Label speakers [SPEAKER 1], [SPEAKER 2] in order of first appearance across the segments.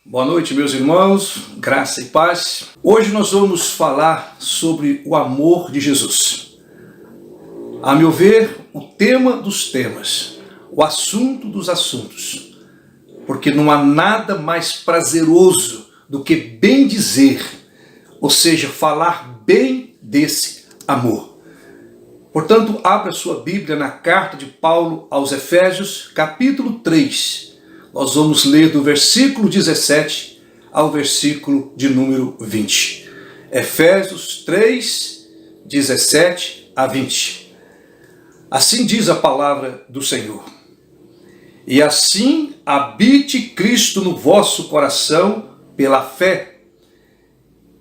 [SPEAKER 1] Boa noite, meus irmãos, graça e paz. Hoje nós vamos falar sobre o amor de Jesus. A meu ver, o tema dos temas, o assunto dos assuntos, porque não há nada mais prazeroso do que bem dizer, ou seja, falar bem desse amor. Portanto, abra sua Bíblia na carta de Paulo aos Efésios, capítulo 3. Nós vamos ler do versículo 17 ao versículo de número 20. Efésios 3, 17 a 20. Assim diz a palavra do Senhor. E assim habite Cristo no vosso coração pela fé,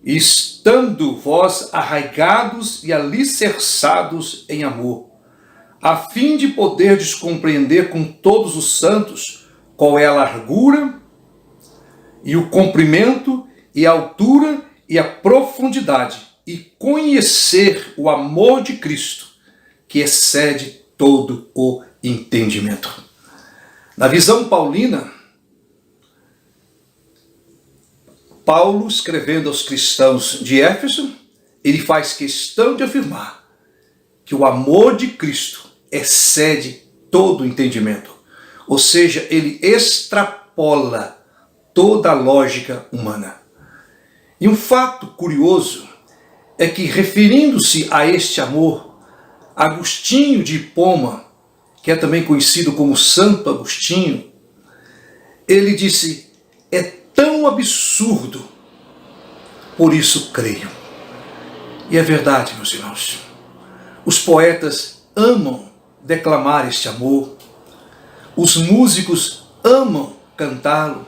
[SPEAKER 1] estando vós arraigados e alicerçados em amor, a fim de poderdes compreender com todos os santos qual é a largura, e o comprimento, e a altura, e a profundidade, e conhecer o amor de Cristo, que excede todo o entendimento. Na visão paulina, Paulo, escrevendo aos cristãos de Éfeso, ele faz questão de afirmar que o amor de Cristo excede todo o entendimento. Ou seja, ele extrapola toda a lógica humana. E um fato curioso é que, referindo-se a este amor, Agostinho de Hipona, que é também conhecido como Santo Agostinho, ele disse: é tão absurdo, por isso creio. E é verdade, meus irmãos. Os poetas amam declamar este amor, os músicos amam cantá-lo,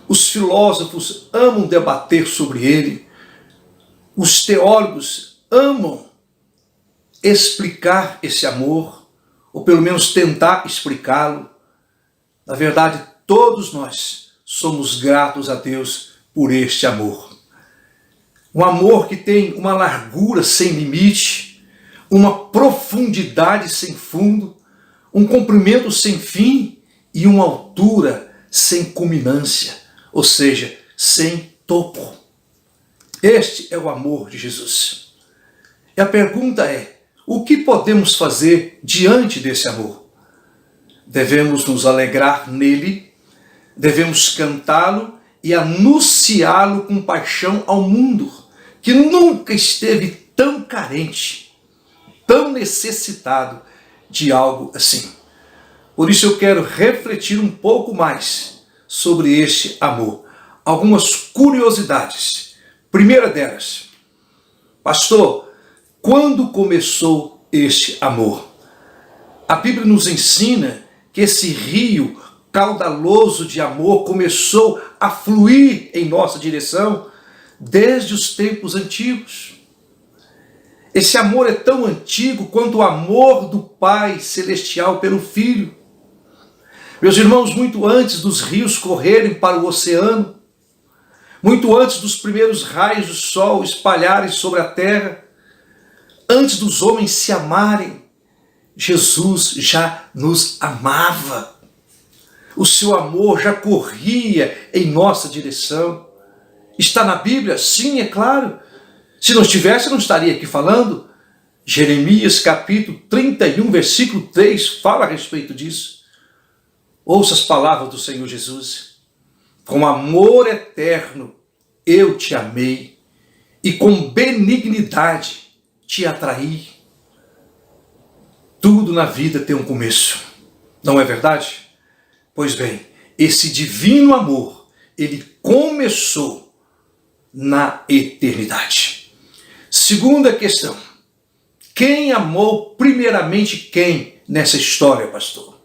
[SPEAKER 1] os filósofos amam debater sobre ele, os teólogos amam explicar esse amor, ou pelo menos tentar explicá-lo. Na verdade, todos nós somos gratos a Deus por este amor. Um amor que tem uma largura sem limite, uma profundidade sem fundo, um comprimento sem fim e uma altura sem culminância, ou seja, sem topo. Este é o amor de Jesus. E a pergunta é: o que podemos fazer diante desse amor? Devemos nos alegrar nele, devemos cantá-lo e anunciá-lo com paixão ao mundo, que nunca esteve tão carente, tão necessitado de algo assim. Por isso eu quero refletir um pouco mais sobre este amor. Algumas curiosidades. Primeira delas: pastor, quando começou este amor? A Bíblia nos ensina que esse rio caudaloso de amor começou a fluir em nossa direção desde os tempos antigos. Esse amor é tão antigo quanto o amor do Pai Celestial pelo Filho. Meus irmãos, muito antes dos rios correrem para o oceano, muito antes dos primeiros raios do sol espalharem sobre a terra, antes dos homens se amarem, Jesus já nos amava. O seu amor já corria em nossa direção. Está na Bíblia? Sim, é claro. Se não estivesse, eu não estaria aqui falando. Jeremias capítulo 31, versículo 3, fala a respeito disso. Ouça as palavras do Senhor Jesus. Com amor eterno eu te amei, e com benignidade te atraí. Tudo na vida tem um começo, não é verdade? Pois bem, esse divino amor, ele começou na eternidade. Segunda questão: quem amou primeiramente quem nessa história, pastor?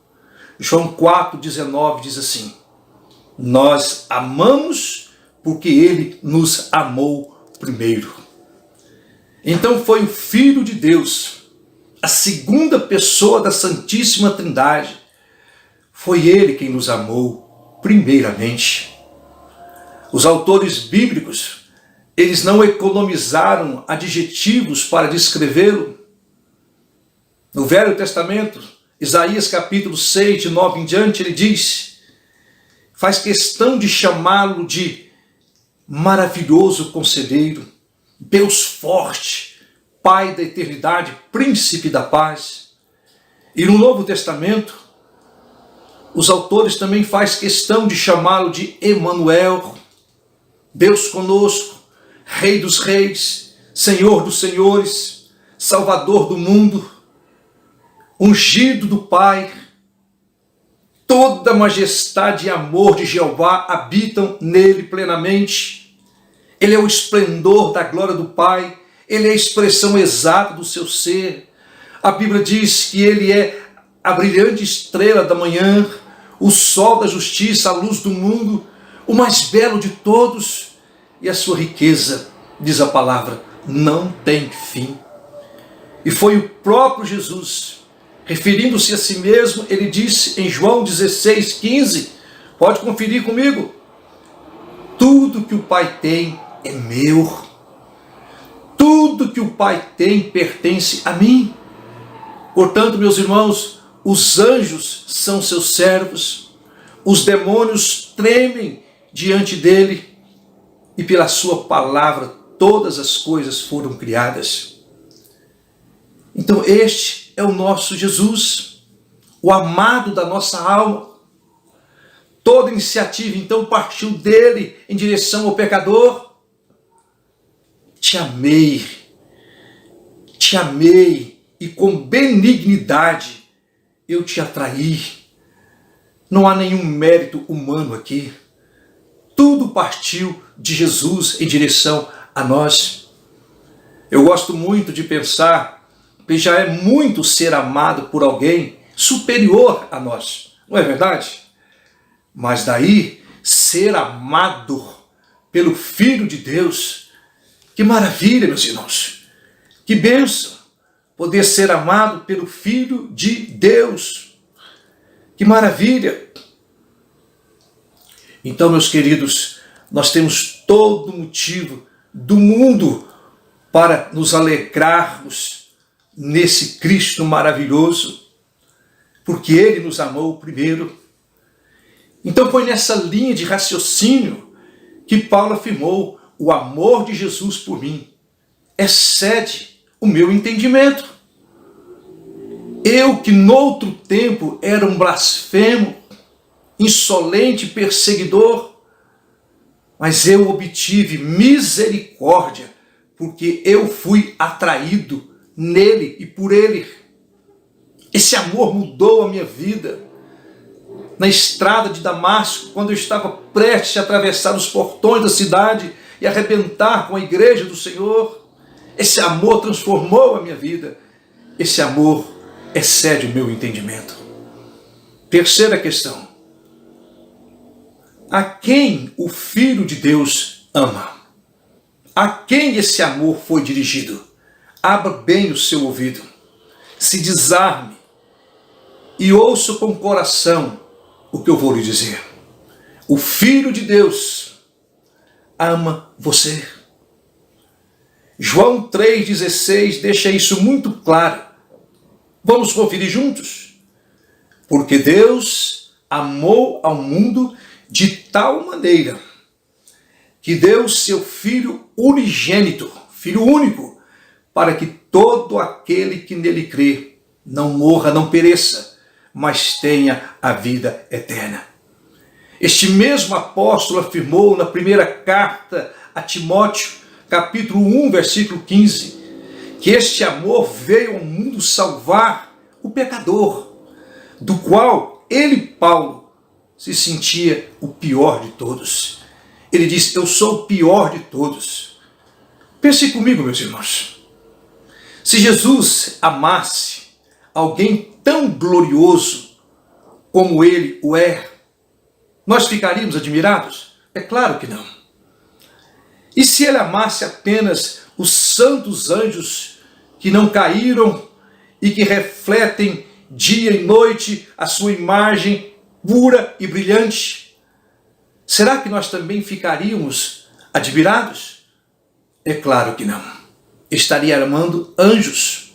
[SPEAKER 1] João 4,19 diz assim: nós amamos porque ele nos amou primeiro. Então foi o Filho de Deus, a segunda pessoa da Santíssima Trindade. Foi ele quem nos amou primeiramente. Os autores bíblicos, eles não economizaram adjetivos para descrevê-lo. No Velho Testamento, Isaías capítulo 6, de 9 em diante, ele diz: faz questão de chamá-lo de maravilhoso conselheiro, Deus forte, Pai da eternidade, príncipe da paz. E no Novo Testamento, os autores também fazem questão de chamá-lo de Emanuel, Deus conosco, Rei dos reis, Senhor dos senhores, Salvador do mundo, ungido do Pai. Toda a majestade e amor de Jeová habitam nele plenamente. Ele é o esplendor da glória do Pai, ele é a expressão exata do seu ser. A Bíblia diz que ele é a brilhante estrela da manhã, o sol da justiça, a luz do mundo, o mais belo de todos, e a sua riqueza, diz a palavra, não tem fim. E foi o próprio Jesus, referindo-se a si mesmo, ele disse em João 16:15, pode conferir comigo, tudo que o Pai tem é meu, tudo que o Pai tem pertence a mim. Portanto, meus irmãos, os anjos são seus servos, os demônios tremem diante dele, e pela sua palavra todas as coisas foram criadas. Então este é o nosso Jesus, o amado da nossa alma. Toda iniciativa então partiu dele em direção ao pecador. Te amei e com benignidade eu te atraí. Não há nenhum mérito humano aqui. Tudo partiu de Jesus em direção a nós. Eu gosto muito de pensar que já é muito ser amado por alguém superior a nós, não é verdade? Mas daí, ser amado pelo Filho de Deus, que maravilha, meus irmãos, que bênção poder ser amado pelo Filho de Deus, que maravilha. Então, meus queridos, nós temos todo motivo do mundo para nos alegrarmos nesse Cristo maravilhoso, porque Ele nos amou primeiro. Então foi nessa linha de raciocínio que Paulo afirmou, o amor de Jesus por mim excede o meu entendimento. Eu que noutro tempo era um blasfemo, insolente, perseguidor, mas eu obtive misericórdia, porque eu fui atraído nele e por ele. Esse amor mudou a minha vida. Na estrada de Damasco, quando eu estava prestes a atravessar os portões da cidade e arrebentar com a igreja do Senhor, esse amor transformou a minha vida. Esse amor excede o meu entendimento. Terceira questão. A quem o Filho de Deus ama? A quem esse amor foi dirigido? Abra bem o seu ouvido, se desarme e ouça com o coração o que eu vou lhe dizer. O Filho de Deus ama você. João 3,16 deixa isso muito claro. Vamos conferir juntos? Porque Deus amou ao mundo de tal maneira que deu seu Filho unigênito, Filho único, para que todo aquele que nele crê não morra, não pereça, mas tenha a vida eterna. Este mesmo apóstolo afirmou na primeira carta a Timóteo, capítulo 1, versículo 15, que este amor veio ao mundo salvar o pecador, do qual ele, Paulo, se sentia o pior de todos. Ele diz, eu sou o pior de todos. Pense comigo, meus irmãos. Se Jesus amasse alguém tão glorioso como ele o é, nós ficaríamos admirados? É claro que não. E se ele amasse apenas os santos anjos que não caíram e que refletem dia e noite a sua imagem pura e brilhante, será que nós também ficaríamos admirados? É claro que não. Estaria amando anjos.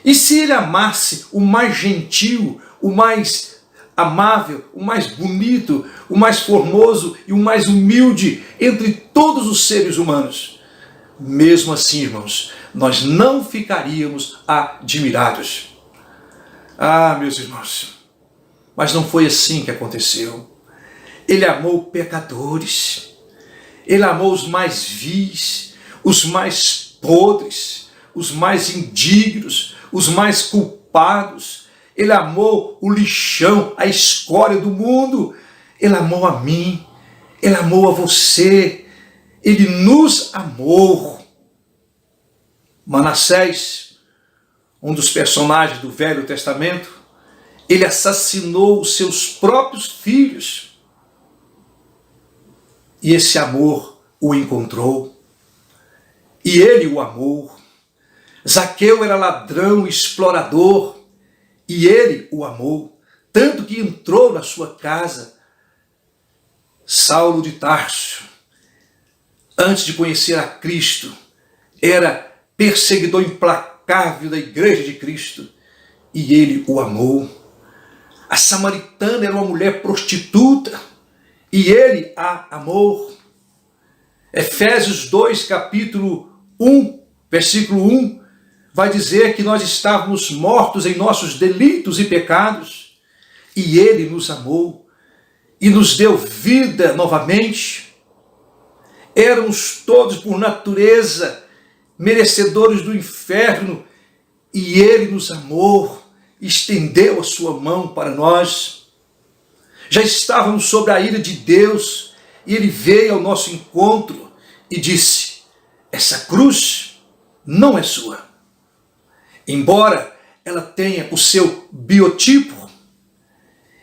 [SPEAKER 1] E se ele amasse o mais gentil, o mais amável, o mais bonito, o mais formoso e o mais humilde entre todos os seres humanos. Mesmo assim, irmãos, nós não ficaríamos admirados. Ah, meus irmãos, mas não foi assim que aconteceu. Ele amou pecadores, ele amou os mais vis, os mais podres, os mais indignos, os mais culpados. Ele amou o lixão, a escória do mundo. Ele amou a mim, ele amou a você, ele nos amou. Manassés, um dos personagens do Velho Testamento, ele assassinou os seus próprios filhos. E esse amor o encontrou. E ele o amou. Zaqueu era ladrão e explorador. E ele o amou. Tanto que entrou na sua casa. Saulo de Tarso, antes de conhecer a Cristo, era perseguidor implacável da igreja de Cristo. E ele o amou. A samaritana era uma mulher prostituta. E ele a amou. Efésios 2, capítulo 1, versículo 1, vai dizer que nós estávamos mortos em nossos delitos e pecados, e ele nos amou e nos deu vida novamente. Éramos todos por natureza merecedores do inferno, e ele nos amou, estendeu a sua mão para nós. Já estávamos sob a ira de Deus, e ele veio ao nosso encontro e disse: essa cruz não é sua. Embora ela tenha o seu biotipo,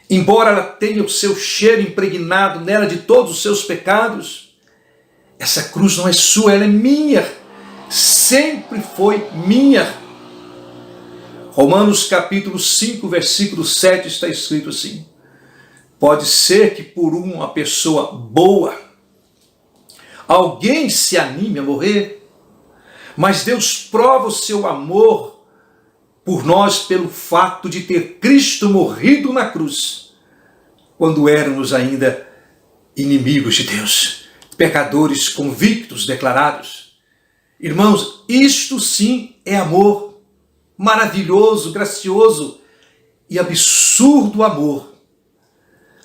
[SPEAKER 1] embora ela tenha o seu cheiro impregnado nela de todos os seus pecados, essa cruz não é sua, ela é minha, sempre foi minha. Romanos capítulo 5, versículo 7 está escrito assim: pode ser que por uma pessoa boa alguém se anime a morrer, mas Deus prova o seu amor por nós pelo fato de ter Cristo morrido na cruz, quando éramos ainda inimigos de Deus, pecadores convictos, declarados. Irmãos, isto sim é amor, maravilhoso, gracioso e absurdo amor.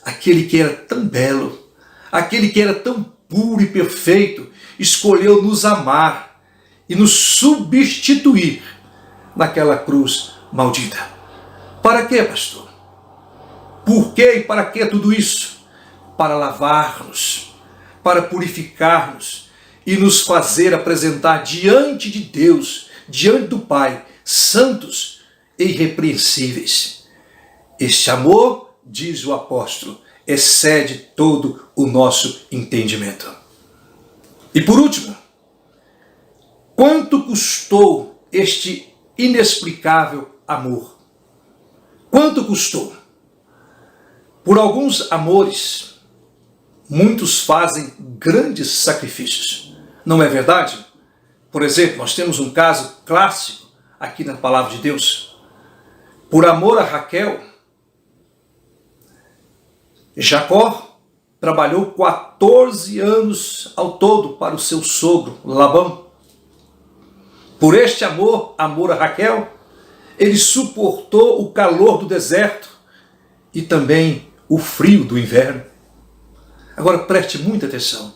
[SPEAKER 1] Aquele que era tão belo, aquele que era tão puro e perfeito, escolheu nos amar e nos substituir naquela cruz maldita. Para quê, pastor? Por quê e para que tudo isso? Para lavar-nos, para purificar-nos e nos fazer apresentar diante de Deus, diante do Pai, santos e irrepreensíveis. Este amor, diz o apóstolo, excede todo o nosso entendimento. E por último, quanto custou este inexplicável amor? Quanto custou? Por alguns amores, muitos fazem grandes sacrifícios. Não é verdade? Por exemplo, nós temos um caso clássico aqui na palavra de Deus. Por amor a Raquel, Jacó trabalhou 14 anos ao todo para o seu sogro, Labão. Por este amor a Raquel, ele suportou o calor do deserto e também o frio do inverno. Agora preste muita atenção.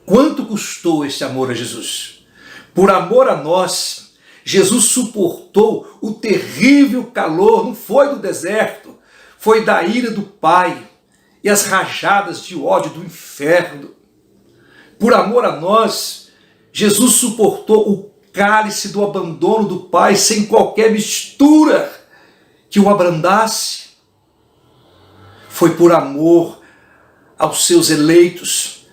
[SPEAKER 1] Quanto custou este amor a Jesus? Por amor a nós, Jesus suportou o terrível calor, não foi do deserto, foi da ira do Pai e as rajadas de ódio do inferno. Por amor a nós, Jesus suportou o cálice do abandono do Pai sem qualquer mistura que o abrandasse. Foi por amor aos seus eleitos,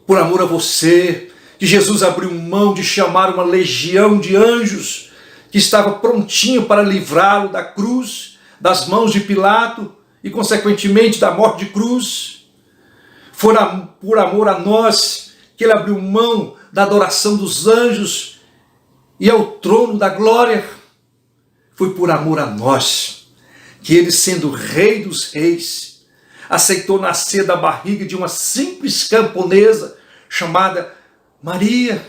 [SPEAKER 1] por amor a você, que Jesus abriu mão de chamar uma legião de anjos que estava prontinho para livrá-lo da cruz, das mãos de Pilato e, consequentemente, da morte de cruz. Foi por amor a nós que ele abriu mão da adoração dos anjos e ao trono da glória. Foi por amor a nós que ele, sendo rei dos reis, aceitou nascer da barriga de uma simples camponesa chamada Maria.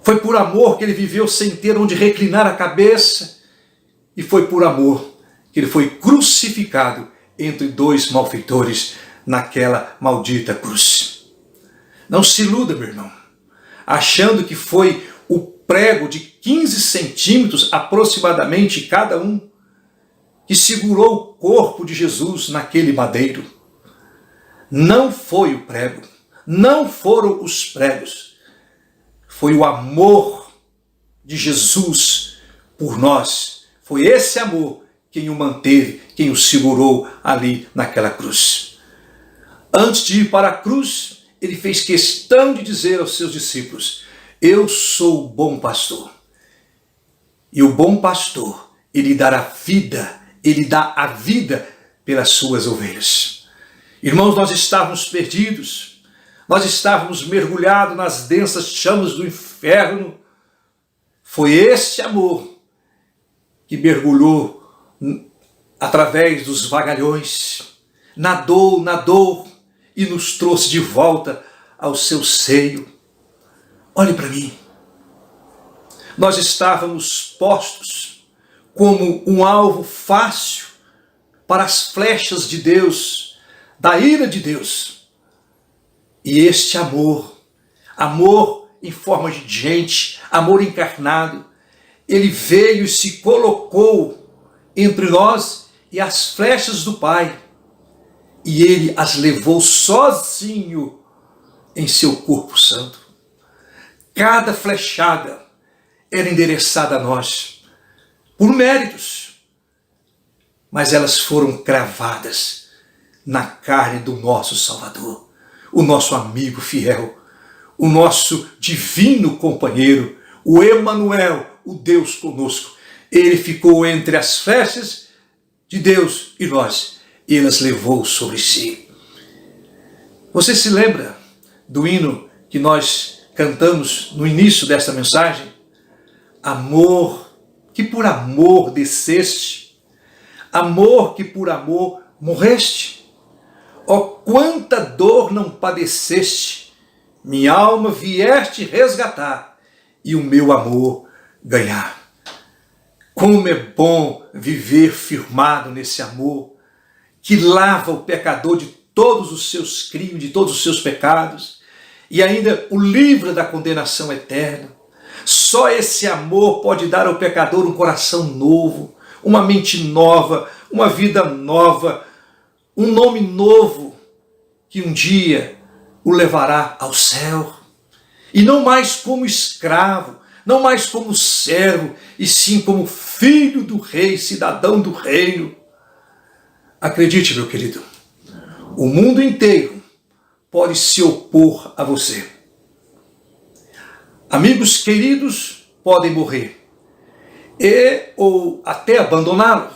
[SPEAKER 1] Foi por amor que ele viveu sem ter onde reclinar a cabeça, e foi por amor que ele foi crucificado entre dois malfeitores naquela maldita cruz. Não se iluda, meu irmão, achando que foi o prego de 15 centímetros aproximadamente cada um que segurou o corpo de Jesus naquele madeiro. Não foi o prego, não foram os pregos, foi o amor de Jesus por nós. Foi esse amor quem o manteve, quem o segurou ali naquela cruz. Antes de ir para a cruz, ele fez questão de dizer aos seus discípulos: eu sou o bom pastor. E o bom pastor, ele dá a vida pelas suas ovelhas. Irmãos, nós estávamos perdidos, nós estávamos mergulhados nas densas chamas do inferno. Foi este amor que mergulhou através dos vagalhões, nadou e nos trouxe de volta ao seu seio. Olhe para mim. Nós estávamos postos como um alvo fácil para as flechas de Deus, da ira de Deus. E este amor em forma de gente, amor encarnado, ele veio e se colocou entre nós e as flechas do Pai. E ele as levou sozinho em seu corpo santo. Cada flechada era endereçada a nós por méritos, mas elas foram cravadas na carne do nosso Salvador, o nosso amigo fiel, o nosso divino companheiro, o Emanuel, o Deus conosco. Ele ficou entre as flechas de Deus e nós, e ele as levou sobre si. Você se lembra do hino que nós cantamos no início desta mensagem? Amor, que por amor desceste, amor que por amor morreste. Ó, quanta dor não padeceste, minha alma vieste resgatar e o meu amor ganhar. Como é bom viver firmado nesse amor que lava o pecador de todos os seus crimes, de todos os seus pecados, e ainda o livra da condenação eterna. Só esse amor pode dar ao pecador um coração novo, uma mente nova, uma vida nova, um nome novo que um dia o levará ao céu. E não mais como escravo, não mais como servo, e sim como filho do rei, cidadão do reino. Acredite, meu querido, o mundo inteiro pode se opor a você. Amigos queridos podem morrer ou até abandoná-lo,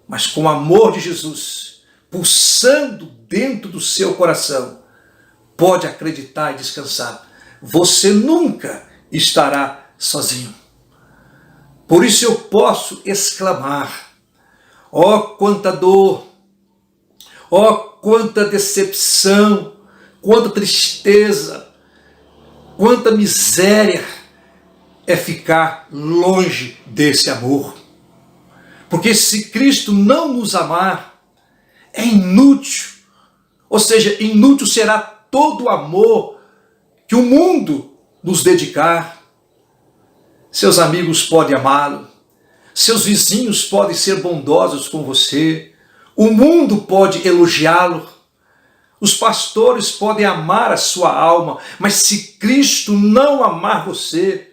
[SPEAKER 1] mas com o amor de Jesus pulsando dentro do seu coração, pode acreditar e descansar. Você nunca estará sozinho. Por isso eu posso exclamar: ó, quanta dor, ó, quanta decepção, quanta tristeza, quanta miséria é ficar longe desse amor. Porque se Cristo não nos amar, é inútil. Ou seja, inútil será todo o amor que o mundo nos dedicar. Seus amigos podem amá-lo, seus vizinhos podem ser bondosos com você, o mundo pode elogiá-lo, os pastores podem amar a sua alma, mas se Cristo não amar você,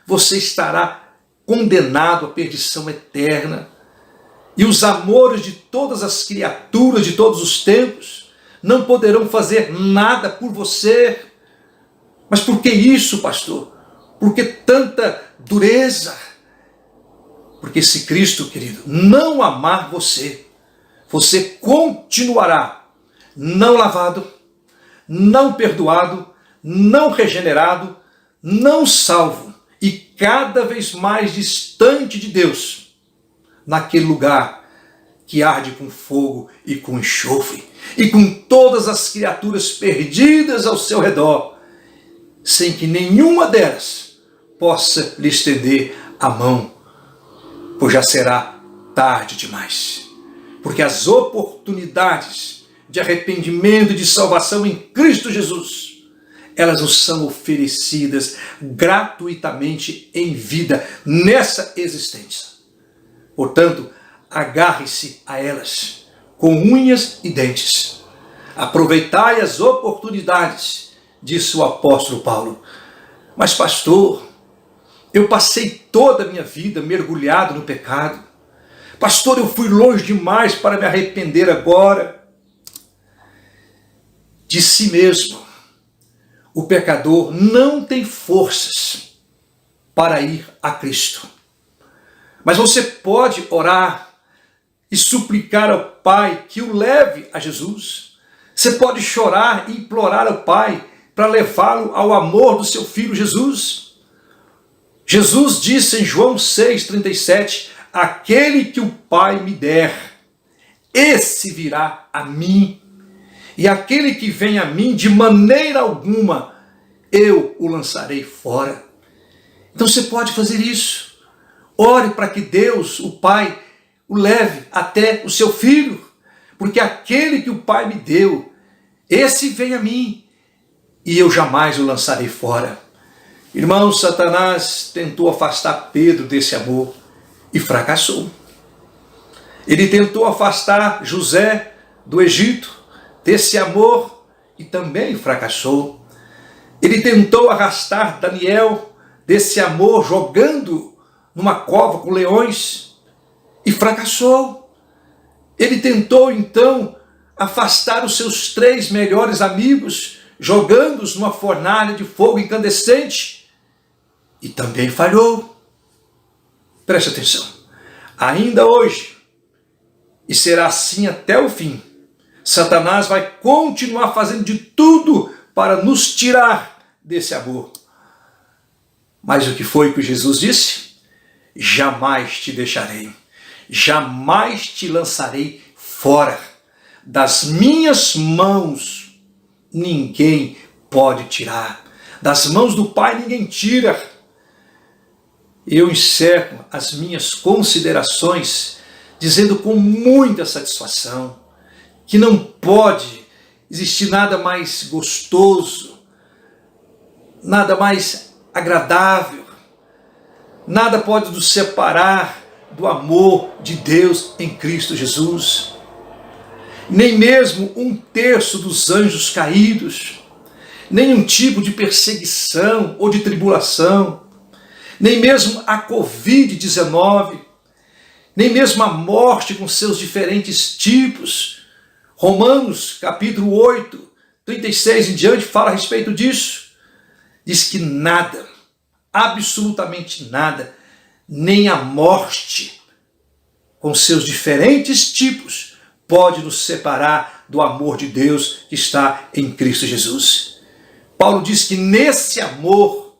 [SPEAKER 1] você estará condenado à perdição eterna. E os amores de todas as criaturas de todos os tempos não poderão fazer nada por você. Mas por que isso, pastor? Por que tanta dureza? Porque se Cristo, querido, não amar você, você continuará não lavado, não perdoado, não regenerado, não salvo e cada vez mais distante de Deus. naquele lugar que arde com fogo e com enxofre, e com todas as criaturas perdidas ao seu redor, sem que nenhuma delas possa lhe estender a mão, pois já será tarde demais. Porque as oportunidades de arrependimento e de salvação em Cristo Jesus, elas nos são oferecidas gratuitamente em vida, nessa existência. Portanto, agarre-se a elas com unhas e dentes. Aproveitai as oportunidades, disse o apóstolo Paulo. Mas pastor, eu passei toda a minha vida mergulhado no pecado. Pastor, eu fui longe demais para me arrepender agora. De si mesmo, o pecador não tem forças para ir a Cristo. Mas você pode orar e suplicar ao Pai que o leve a Jesus. Você pode chorar e implorar ao Pai para levá-lo ao amor do seu Filho Jesus. Jesus disse em João 6,37, aquele que o Pai me der, esse virá a mim. E aquele que vem a mim, de maneira alguma, eu o lançarei fora. Então você pode fazer isso. Ore para que Deus, o Pai, o leve até o seu Filho. Porque aquele que o Pai me deu, esse vem a mim, e eu jamais o lançarei fora. Irmão, Satanás tentou afastar Pedro desse amor e fracassou. Ele tentou afastar José do Egito desse amor e também fracassou. Ele tentou arrastar Daniel desse amor, jogando numa cova com leões, e fracassou. Ele tentou então afastar os seus 3 melhores amigos, jogando-os numa fornalha de fogo incandescente, e também falhou. Preste atenção. Ainda hoje, e será assim até o fim, Satanás vai continuar fazendo de tudo para nos tirar desse amor. Mas o que foi que Jesus disse? Jamais te deixarei, jamais te lançarei fora. Das minhas mãos ninguém pode tirar. Das mãos do Pai ninguém tira. Eu encerro as minhas considerações dizendo com muita satisfação que não pode existir nada mais gostoso, nada mais agradável, nada pode nos separar do amor de Deus em Cristo Jesus. Nem mesmo 1/3 dos anjos caídos, nenhum tipo de perseguição ou de tribulação, nem mesmo a Covid-19, nem mesmo a morte com seus diferentes tipos. Romanos, capítulo 8, 36 em diante, fala a respeito disso. Diz que nada, absolutamente nada, nem a morte, com seus diferentes tipos, pode nos separar do amor de Deus que está em Cristo Jesus. Paulo diz que nesse amor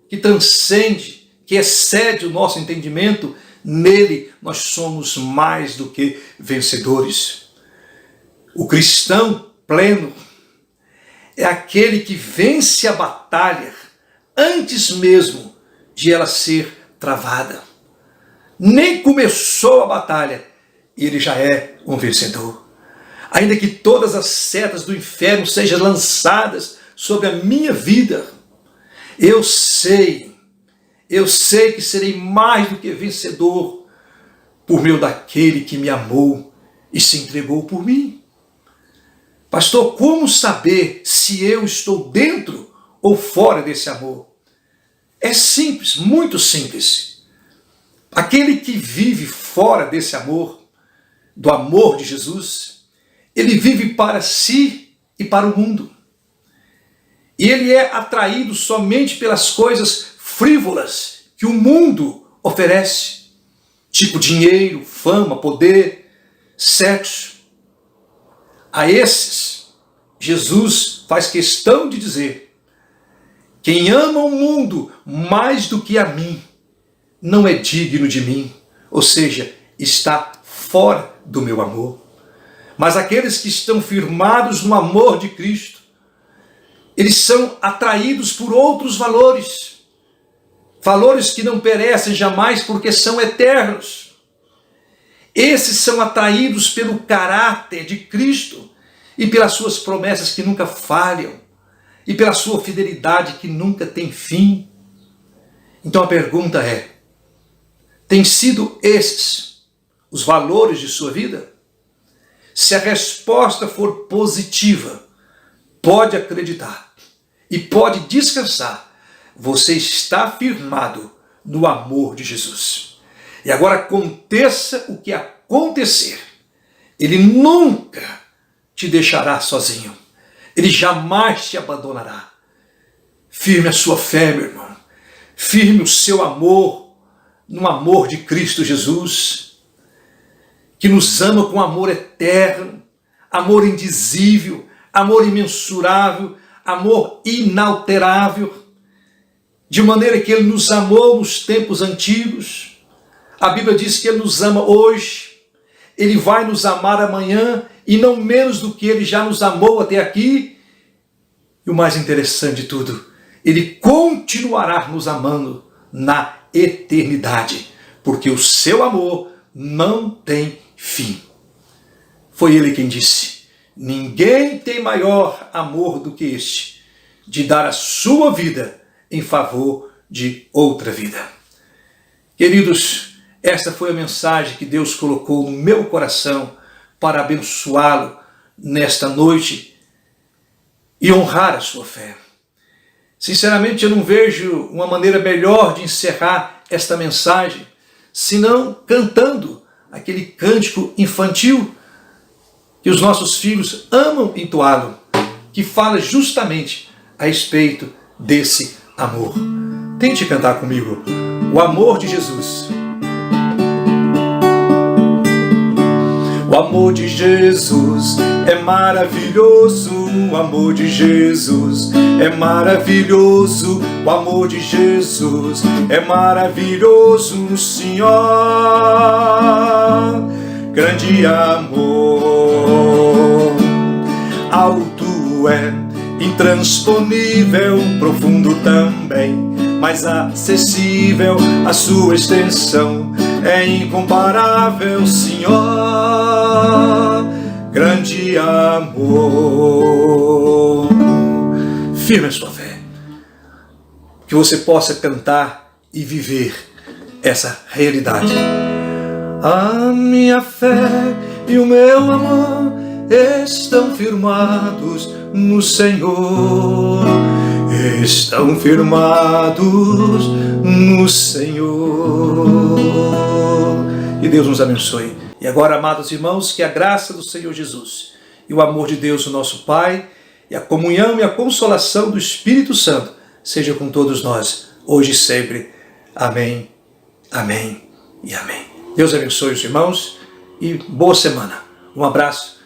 [SPEAKER 1] que transcende, que excede o nosso entendimento, nele nós somos mais do que vencedores. O cristão pleno é aquele que vence a batalha antes mesmo de ela ser travada. Nem começou a batalha e ele já é um vencedor. Ainda que todas as setas do inferno sejam lançadas sobre a minha vida, eu sei que serei mais do que vencedor por meio daquele que me amou e se entregou por mim. Pastor, como saber se eu estou dentro ou fora desse amor? É simples, muito simples. Aquele que vive fora desse amor, do amor de Jesus, ele vive para si e para o mundo. E ele é atraído somente pelas coisas frívolas que o mundo oferece, tipo dinheiro, fama, poder, sexo. A esses, Jesus faz questão de dizer: quem ama o mundo mais do que a mim, não é digno de mim. Ou seja, está fora do meu amor. Mas aqueles que estão firmados no amor de Cristo, eles são atraídos por outros valores. Valores que não perecem jamais porque são eternos. Esses são atraídos pelo caráter de Cristo e pelas suas promessas que nunca falham e pela sua fidelidade que nunca tem fim. Então a pergunta é: tem sido esses os valores de sua vida? Se a resposta for positiva, pode acreditar e pode descansar. Você está firmado no amor de Jesus. E agora aconteça o que acontecer, Ele nunca te deixará sozinho. Ele jamais te abandonará. Firme a sua fé, meu irmão. Firme o seu amor no amor de Cristo Jesus, que nos ama com amor eterno, amor indizível, amor imensurável, amor inalterável, de maneira que Ele nos amou nos tempos antigos. A Bíblia diz que Ele nos ama hoje, Ele vai nos amar amanhã, e não menos do que Ele já nos amou até aqui. E o mais interessante de tudo, Ele continuará nos amando na eternidade, porque o seu amor não tem fim. Foi Ele quem disse: ninguém tem maior amor do que este, de dar a sua vida em favor de outra vida. Queridos, esta foi a mensagem que Deus colocou no meu coração para abençoá-lo nesta noite e honrar a sua fé. Sinceramente, eu não vejo uma maneira melhor de encerrar esta mensagem senão cantando aquele cântico infantil que os nossos filhos amam entoá-lo, que fala justamente a respeito desse amor. Tente cantar comigo o amor de Jesus. O amor de Jesus é maravilhoso, o amor de Jesus é maravilhoso, o amor de Jesus é maravilhoso, Senhor. Grande amor, alto é, intransponível, profundo também, mas acessível a sua extensão. É incomparável, Senhor, grande amor. Firme a sua fé, que você possa cantar e viver essa realidade. A minha fé e o meu amor estão firmados no Senhor. Estão firmados no Senhor. Que Deus nos abençoe. E agora, amados irmãos, que a graça do Senhor Jesus e o amor de Deus, o nosso Pai, e a comunhão e a consolação do Espírito Santo seja com todos nós, hoje e sempre. Amém, amém e amém. Deus abençoe os irmãos e boa semana. Um abraço